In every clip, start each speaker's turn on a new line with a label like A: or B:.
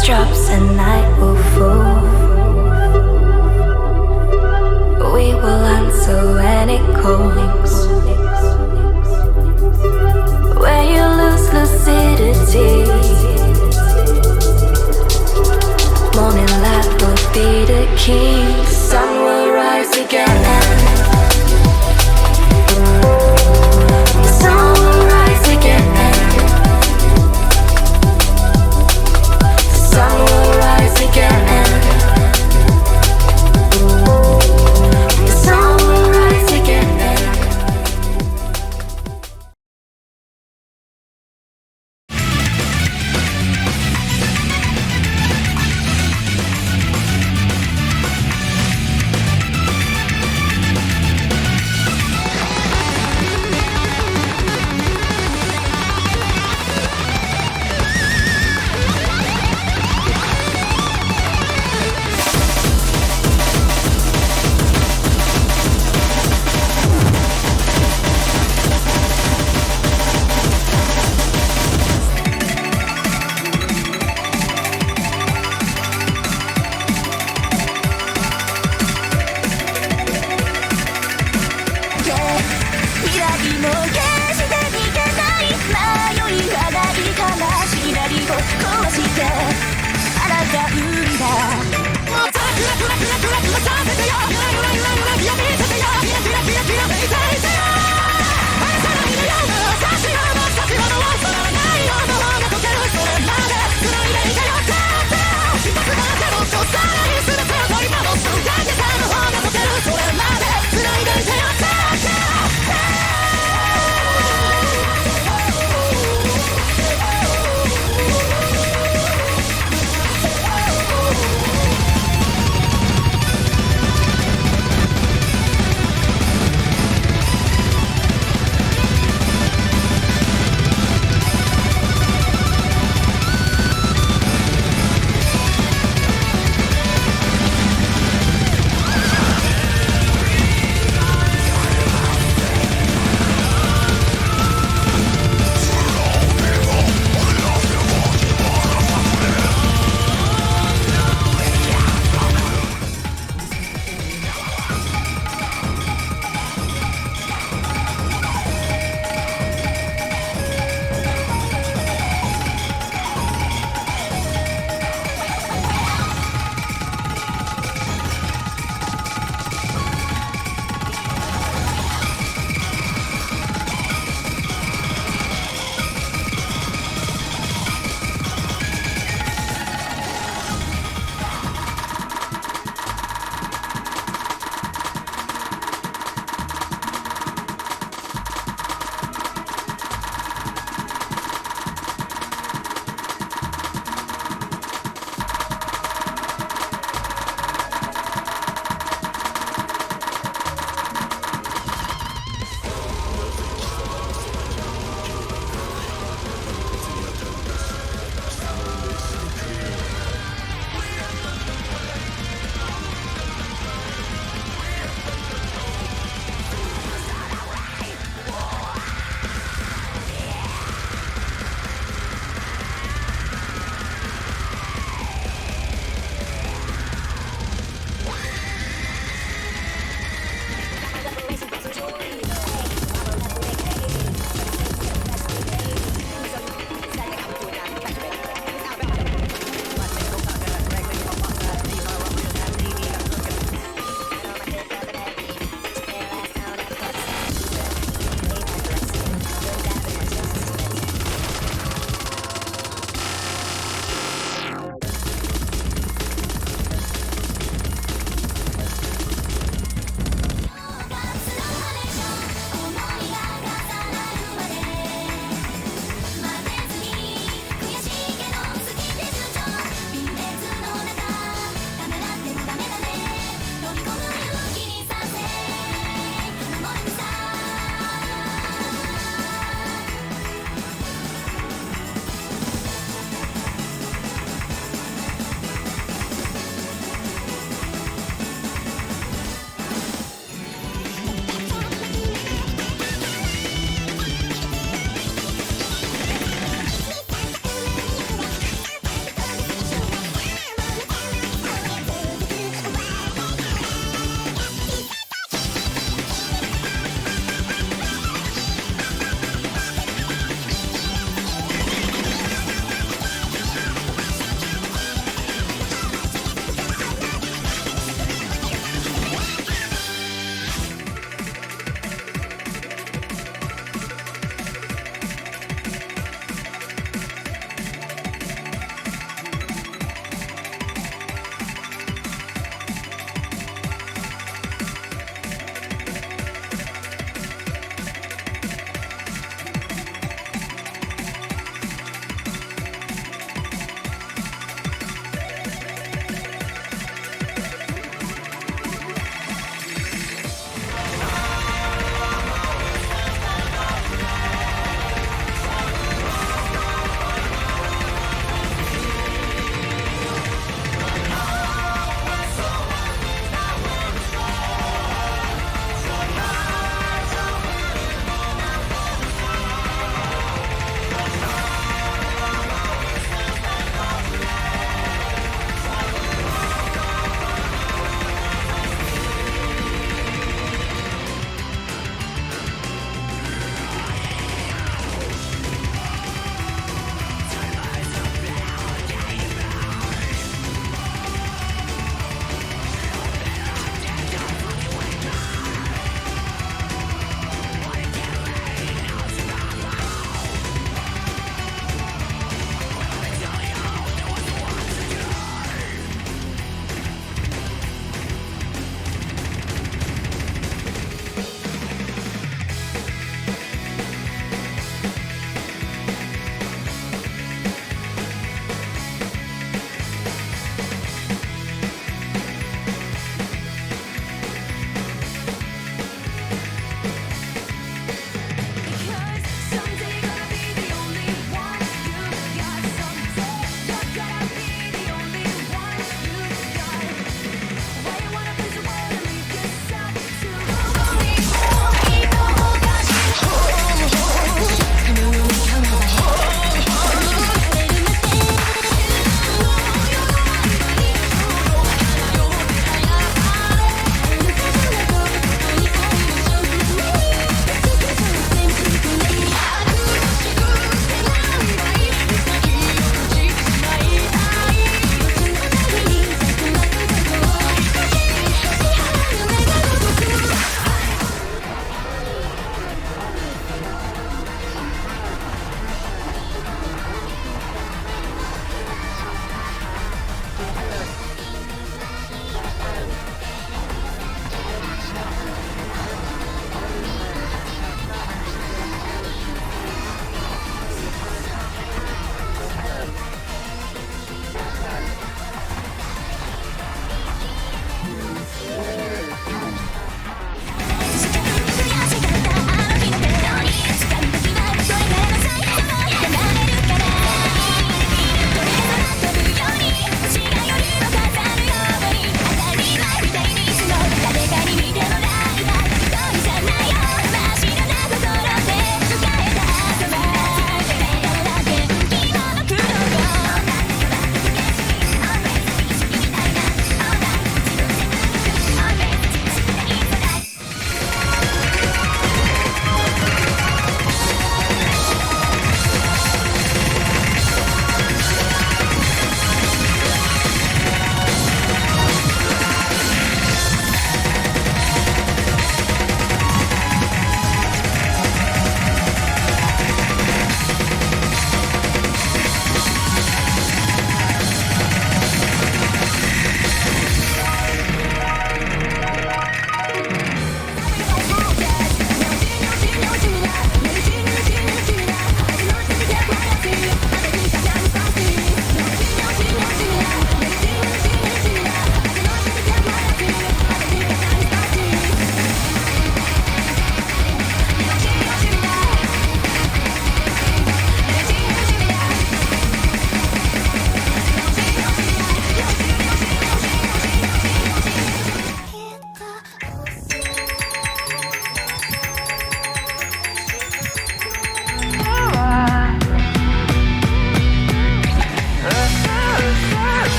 A: drops and night will fall. We will answer when it calls. When you lose lucidity, morning light will be the key. The sun will rise again. The sun will rise again. The sun will rise again. The sun will rise again.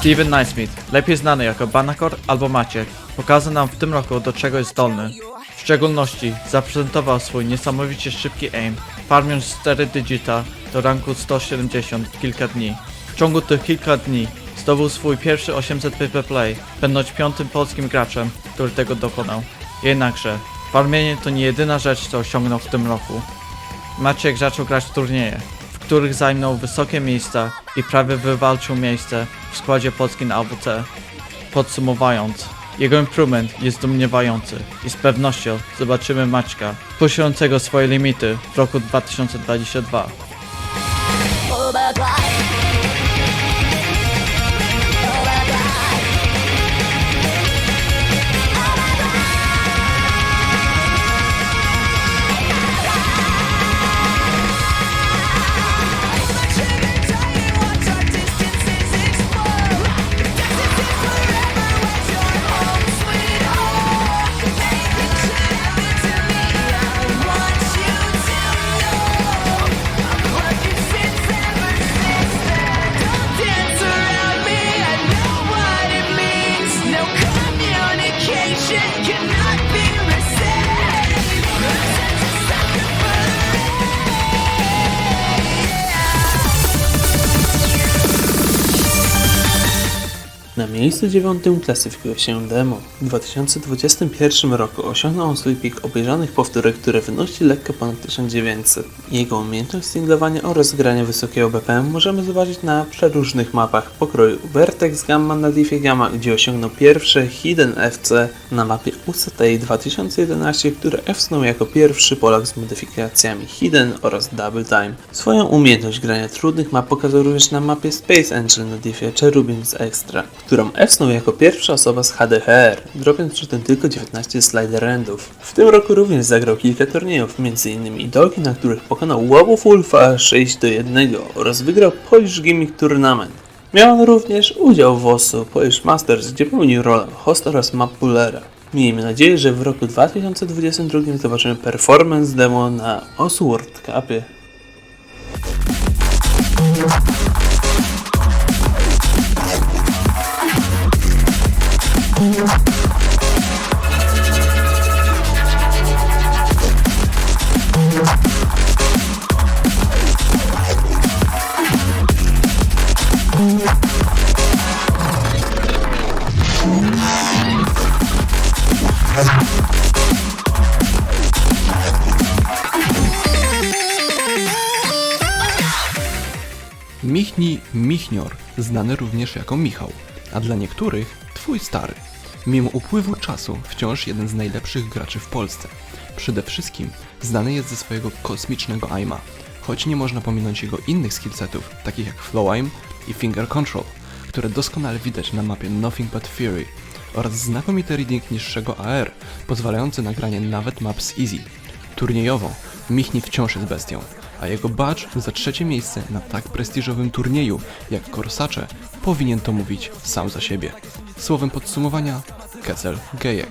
B: Steven Naismith, lepiej znany jako Banakor albo Maciek, pokazał nam w tym roku, do czego jest zdolny. W szczególności zaprezentował swój niesamowicie szybki aim, farmiąc 4 digita do ranku 170 w kilka dni. W ciągu tych kilka dni zdobył swój pierwszy 800 PvP play, będąc 5. polskim graczem, który tego dokonał. Jednakże, farmienie to nie jedyna rzecz, co osiągnął w tym roku. Maciek zaczął grać w turnieje, w których zajmował wysokie miejsca i prawie wywalczył miejsce w składzie polskim na AWC. Podsumowując, jego improvement jest zdumiewający i z pewnością zobaczymy Maćka puszującego swoje limity w roku 2022.
C: Na miejscu 9 klasyfikuje się Demo. W 2021 roku osiągnął on swój pik obejrzanych powtórek, które wynosi lekko ponad 1900. Jego umiejętność singlowania oraz grania wysokiego BPM możemy zobaczyć na przeróżnych mapach pokroju Vertex Gamma na Diffie Gamma, gdzie osiągnął pierwsze Hidden FC na mapie UCTI 2011, które F-snął jako pierwszy Polak z modyfikacjami Hidden oraz Double Time. Swoją umiejętność grania trudnych map pokazał również na mapie Space Angel na Diffie Cherubim's Extra, którą F-snął jako pierwsza osoba z HDHR, dropiąc przy tym tylko 19 slider endów. W tym roku również zagrał kilka turniejów, m.in. Dogi, na których pokonał Łobów Ulfa 6-1 oraz wygrał Polish Gimmick Tournament. Miał on również udział w OSU Polish Masters, gdzie pełnił rolę hosta oraz map pullera. Miejmy nadzieję, że w roku 2022 zobaczymy performance Demo na OSU World Cupie.
D: Michnij Michnior, znany również jako Michał, a dla niektórych twój stary. Mimo upływu czasu wciąż jeden z najlepszych graczy w Polsce. Przede wszystkim znany jest ze swojego kosmicznego aima, choć nie można pominąć jego innych skillsetów, takich jak Flow Aim i Finger Control, które doskonale widać na mapie Nothing But Fury, oraz znakomity reading niższego AR, pozwalający na granie nawet map z Easy. Turniejowo Michni wciąż jest bestią, a jego badge za 3. miejsce na tak prestiżowym turnieju jak Korsacze powinien to mówić sam za siebie. Słowem podsumowania, Kessel Gejek.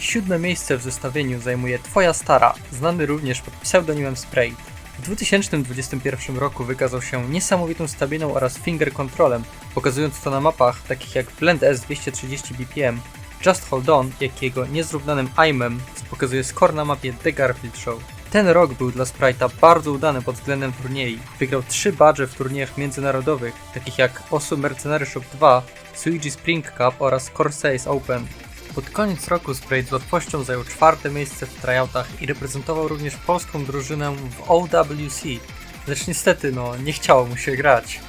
E: 7. miejsce w zestawieniu zajmuje Twoja Stara, znany również pod pseudonimem Spray. W 2021 roku wykazał się niesamowitą stabilną oraz finger controlem, pokazując to na mapach takich jak Blend S 230 BPM, Just Hold On, jak i jego niezrównanym aimem, co pokazuje score na mapie The Garfield Show. Ten rok był dla Sprite'a bardzo udany pod względem turniejów. Wygrał 3 badże w turniejach międzynarodowych, takich jak Osu Mercenary Shop 2, Suigi Spring Cup oraz Corsair's Open. Pod koniec roku Sprite z łatwością zajął 4. miejsce w tryoutach i reprezentował również polską drużynę w OWC, lecz niestety nie chciało mu się grać.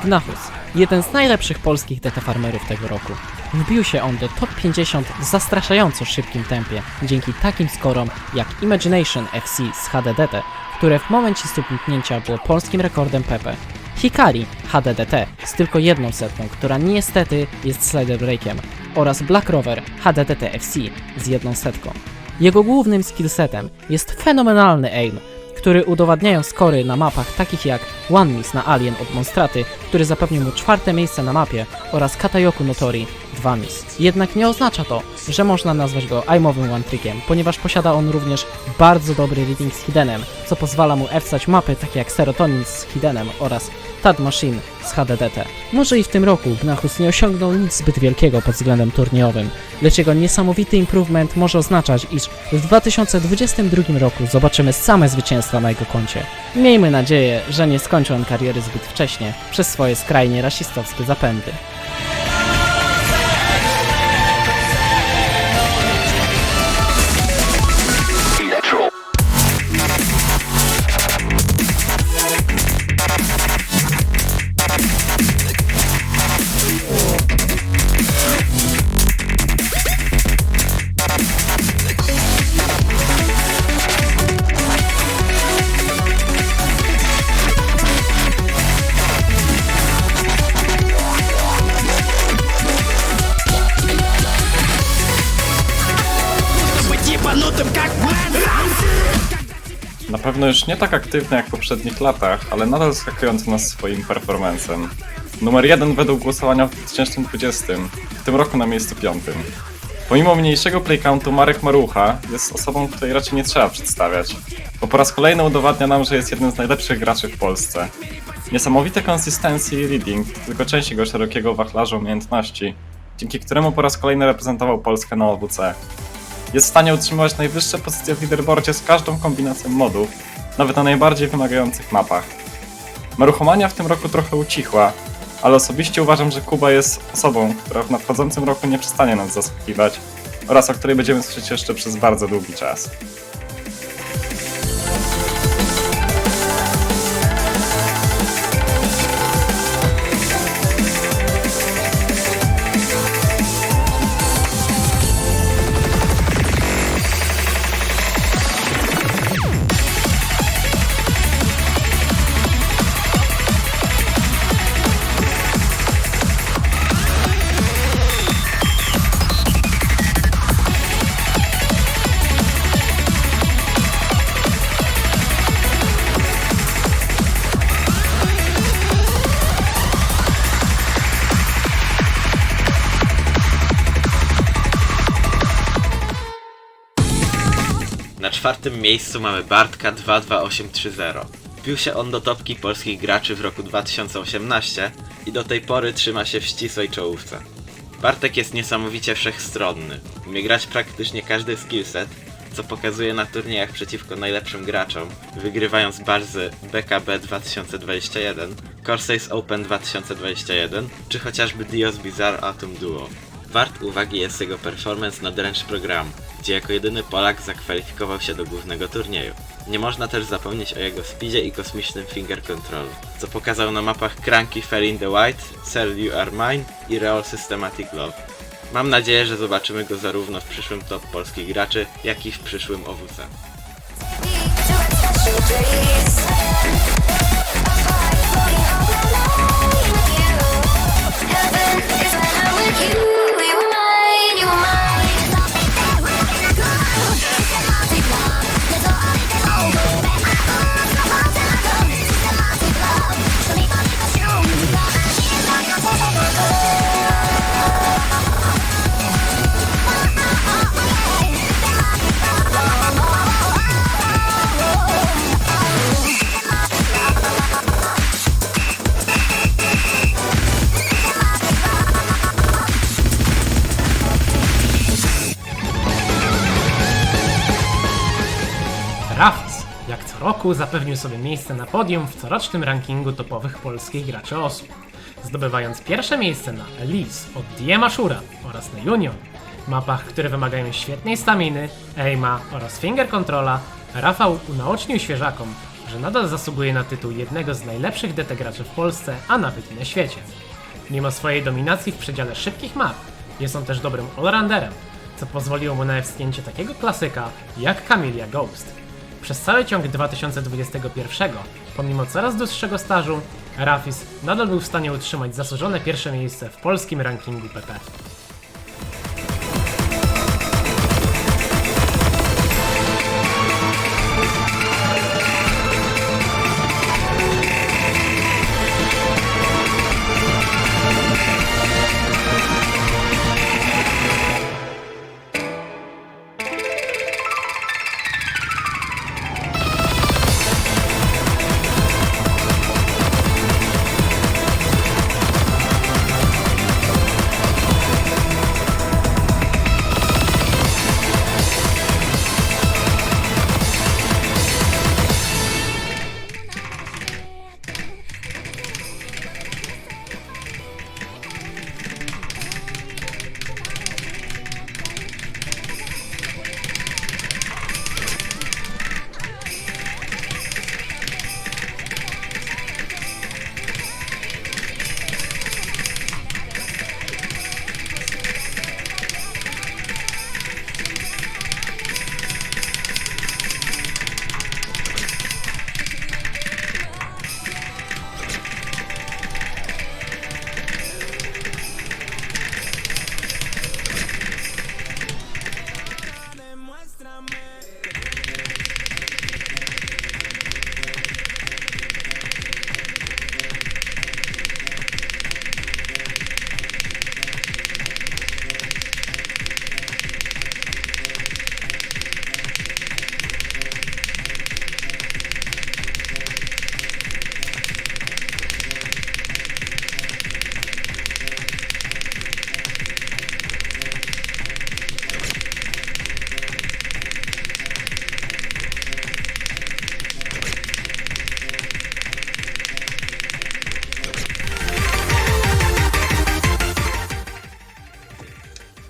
F: Gnachus, jeden z najlepszych polskich DT farmerów tego roku. Wbił się on do top 50 w zastraszająco szybkim tempie, dzięki takim skorom jak Imagination FC z HDDT, które w momencie stupnięcia było polskim rekordem PP. Hikari HDDT z tylko 1 setką, która niestety jest slider breakiem, oraz Black Rover HDDT FC z 1 setką. Jego głównym skillsetem jest fenomenalny aim, który udowadniają skory na mapach takich jak One Miss na Alien od Monstraty, który zapewnił mu 4. miejsce na mapie, oraz Katayoku Notori 2 Miss. Jednak nie oznacza to, że można nazwać go aimowym one-trickiem, ponieważ posiada on również bardzo dobry reading z Hiddenem, co pozwala mu F-stać mapy takie jak Serotonin z Hiddenem oraz Tad Machine z HDDT. Może i w tym roku Gnachus nie osiągnął nic zbyt wielkiego pod względem turniejowym, lecz jego niesamowity improvement może oznaczać, iż w 2022 roku zobaczymy same zwycięstwa na jego koncie. Miejmy nadzieję, że nie skończy on kariery zbyt wcześnie przez swoje skrajnie rasistowskie zapędy.
G: Na pewno już nie tak aktywny jak w poprzednich latach, ale nadal zaskakujący nas swoim performancem. Numer 1 według głosowania w 2020, w tym roku na miejscu 5. Pomimo mniejszego playcountu Marek Marucha jest osobą, której raczej nie trzeba przedstawiać, bo po raz kolejny udowadnia nam, że jest jednym z najlepszych graczy w Polsce. Niesamowite consistency i reading to tylko część jego szerokiego wachlarza umiejętności, dzięki któremu po raz kolejny reprezentował Polskę na OWC. Jest w stanie utrzymywać najwyższe pozycje w leaderboardzie z każdą kombinacją modów, nawet na najbardziej wymagających mapach. Maruchomania w tym roku trochę ucichła, ale osobiście uważam, że Kuba jest osobą, która w nadchodzącym roku nie przestanie nas zaskakiwać oraz o której będziemy słyszeć jeszcze przez bardzo długi czas.
H: Na 4. miejscu mamy Bartka 22830. Wbił się on do topki polskich graczy w roku 2018 i do tej pory trzyma się w ścisłej czołówce. Bartek jest niesamowicie wszechstronny, umie grać praktycznie każdy skillset, co pokazuje na turniejach przeciwko najlepszym graczom, wygrywając barzy BKB 2021, Corsair's Open 2021 czy chociażby Dios Bizarre Atom Duo. Wart uwagi jest jego performance na Drench programu, gdzie jako jedyny Polak zakwalifikował się do głównego turnieju. Nie można też zapomnieć o jego speedzie i kosmicznym finger controlu, co pokazał na mapach Cranky Fell in the White, Cell You Are Mine i Real Systematic Love. Mam nadzieję, że zobaczymy go zarówno w przyszłym top polskich graczy, jak i w przyszłym OWC.
I: Rafis, jak co roku, zapewnił sobie miejsce na podium w corocznym rankingu topowych polskich graczy osób, zdobywając pierwsze miejsce na Elise od DM Ashura oraz na Union. W mapach, które wymagają świetnej staminy, aima oraz finger controla, Rafał unaocznił świeżakom, że nadal zasługuje na tytuł jednego z najlepszych DT graczy w Polsce, a nawet i na świecie. Mimo swojej dominacji w przedziale szybkich map, jest on też dobrym allrounderem, co pozwoliło mu na wstnięcie takiego klasyka jak Camellia Ghost. Przez cały ciąg 2021, pomimo coraz dłuższego stażu, Rafis nadal był w stanie utrzymać zasłużone pierwsze miejsce w polskim rankingu PP.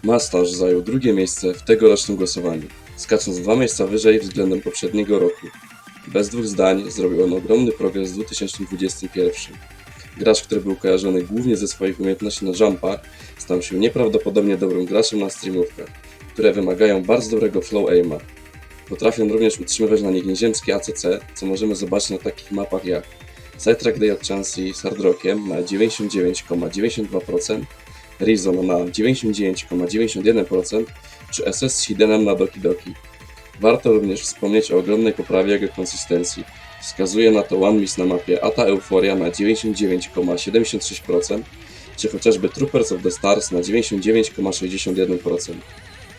J: Mastaż zajął drugie miejsce w tegorocznym głosowaniu, skacząc 2 miejsca wyżej względem poprzedniego roku. Bez dwóch zdań zrobił on ogromny progres w 2021. Gracz, który był kojarzony głównie ze swoich umiejętności na jumpach, stał się nieprawdopodobnie dobrym graczem na streamówkach, które wymagają bardzo dobrego flow aima. Potrafią również utrzymywać na nich nieziemskie ACC, co możemy zobaczyć na takich mapach jak Sidetrack Day of Chansey z Hard Rockiem na 99,92%, Reason na 99,91% czy SS z Hiddenem na Doki Doki. Warto również wspomnieć o ogromnej poprawie jego konsystencji. Wskazuje na to One Miss na mapie Ata Euphoria na 99,76% czy chociażby Troopers of the Stars na 99,61%.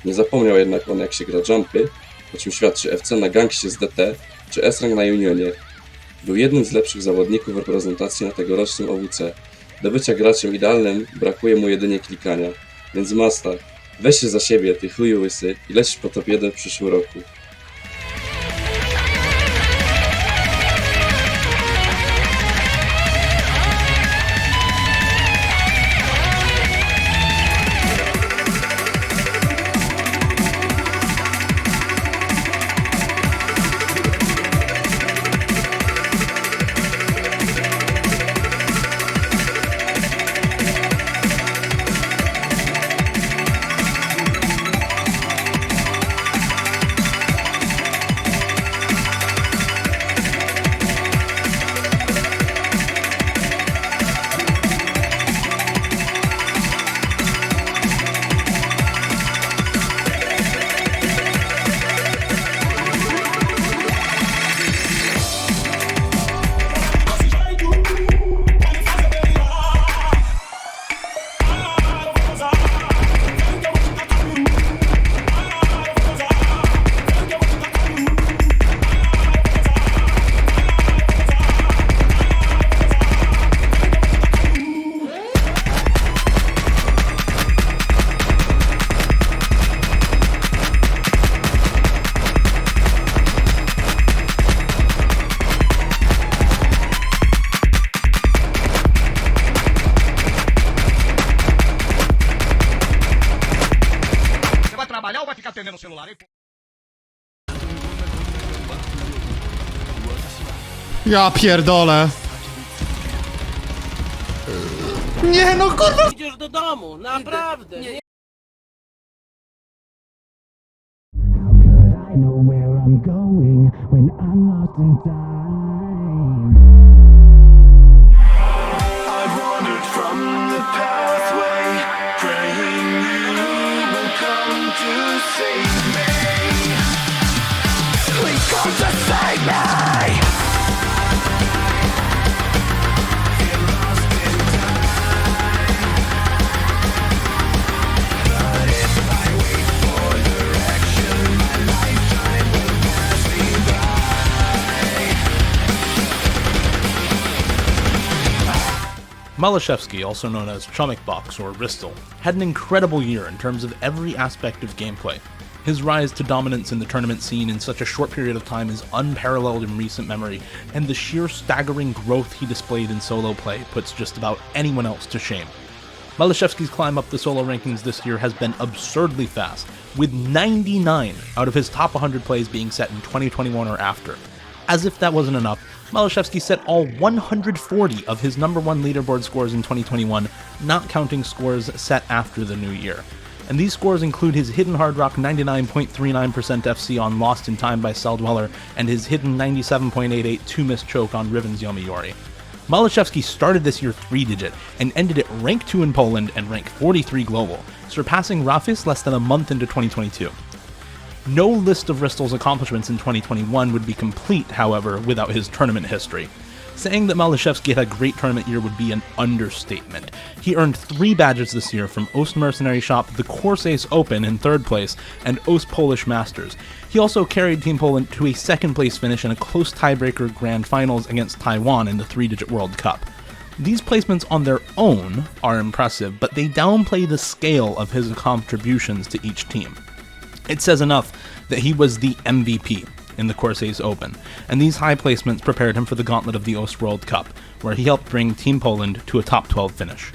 J: Nie zapomniał jednak on, jak się gra jumpy, o czym świadczy FC na Gangsie z DT czy S-Rank na Unionie. Był jednym z lepszych zawodników reprezentacji na tegorocznym OWC. Do bycia graczem idealnym brakuje mu jedynie klikania, więc Master, weź się za siebie, ty chuju łysy, i lecisz po top 1 w przyszłym roku.
K: Ja pierdolę. Nie no kurwa!
L: Idziesz do domu, naprawdę. Nie.
M: Malashevsky, also known as Chomikbox or Ristel, had an incredible year in terms of every aspect of gameplay. His rise to dominance in the tournament scene in such a short period of time is unparalleled in recent memory, and the sheer staggering growth he displayed in solo play puts just about anyone else to shame. Malashevsky's climb up the solo rankings this year has been absurdly fast, with 99 out of his top 100 plays being set in 2021 or after. As if that wasn't enough, Malashevsky set all 140 of his number one leaderboard scores in 2021, not counting scores set after the new year. And these scores include his hidden Hard Rock 99.39% FC on Lost in Time by Celldweller and his hidden 97.88 2-miss choke on Riven's Yomiuri. Malashevsky started this year 3-digit and ended at rank 2 in Poland and rank 43 global, surpassing Rafis less than a month into 2022. No list of Ristel's accomplishments in 2021 would be complete, however, without his tournament history. Saying that Malashevsky had a great tournament year would be an understatement. He earned 3 badges this year from Ost Mercenary Shop, the Corsace Open in 3rd place, and Ost Polish Masters. He also carried Team Poland to a 2nd place finish in a close tiebreaker grand finals against Taiwan in the 3-digit World Cup. These placements on their own are impressive, but they downplay the scale of his contributions to each team. It says enough that he was the MVP in the Corsace Open, and these high placements prepared him for the gauntlet of the Ost World Cup, where he helped bring Team Poland to a top 12 finish.